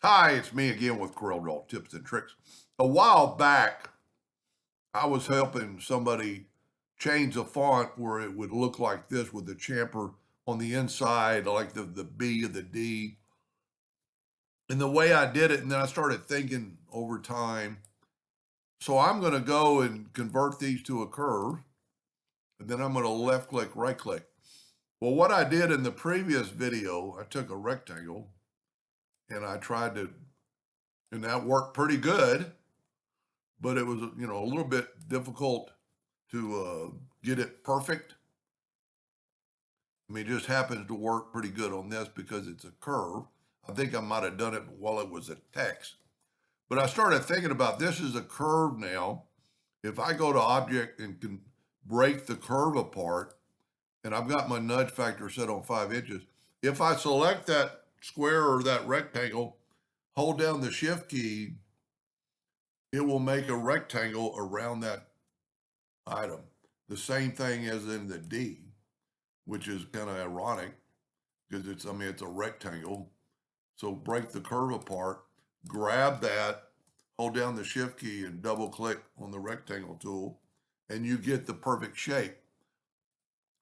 Hi, it's me again with Corel Tips and Tricks. A while back, I was helping somebody change a font where it would look like this with the chamfer on the inside, like the B and the D. And the way I did it, and then I started thinking over time, so I'm going to go and convert these to a curve, and then I'm going to left click, right click. Well, what I did in the previous video, I took a rectangle and I tried to, and that worked pretty good. But it was, a little bit difficult to get it perfect. I mean, it just happens to work pretty good on this because it's a curve. I think I might have done it while it was a text. But I started thinking about this is a curve now. If I go to object and can break the curve apart, and I've got my nudge factor set on 5 inches, if I select that square or that rectangle, hold down the shift key, it will make a rectangle around that item. The same thing as in the D, which is kind of ironic because it's a rectangle. So break the curve apart, grab that, hold down the shift key and double click on the rectangle tool, and you get the perfect shape.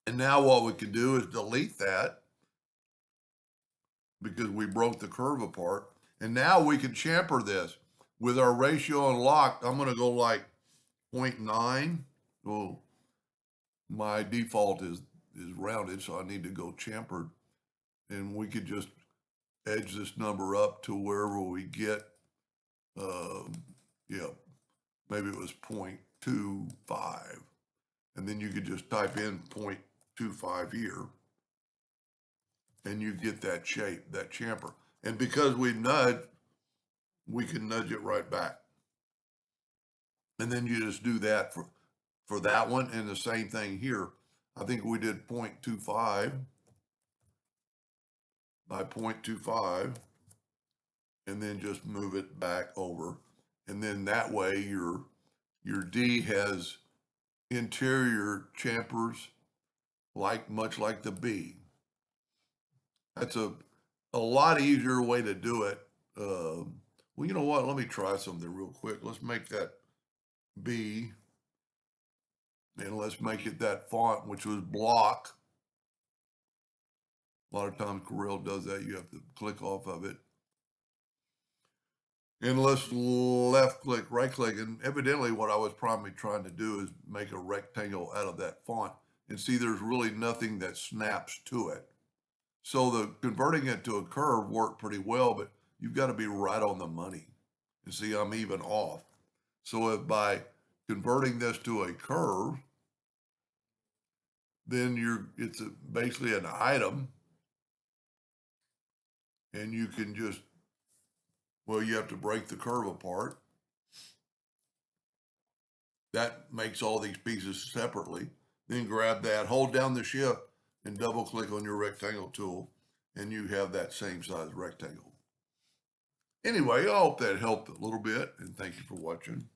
And now what we can do is delete that because we broke the curve apart. And now we can chamfer this with our ratio unlocked. I'm going to go like 0.9. Oh, my default is rounded, so I need to go chamfered. And we could just edge this number up to wherever we get, yeah, maybe it was 0.25. And then you could just type in 0.25 here, and you get that shape, that chamfer. And because we nudge, we can nudge it right back. And then you just do that for that one, and the same thing here. I think we did 0.25 by 0.25, and then just move it back over. And then that way your D has interior chamfers much like the B. That's a lot easier way to do it. Well, you know what? Let me try something real quick. Let's make that B, and let's make it that font, which was block. A lot of times Corel does that. You have to click off of it. And let's left click, right click. And evidently what I was probably trying to do is make a rectangle out of that font. And see, there's really nothing that snaps to it. So the converting it to a curve worked pretty well, but you've got to be right on the money. And see, I'm even off. So if by converting this to a curve, then it's basically an item, and you can just, well, you have to break the curve apart. That makes all these pieces separately. Then grab that, hold down the shift, and double click on your rectangle tool, and you have that same size rectangle. Anyway, I hope that helped a little bit, and thank you for watching.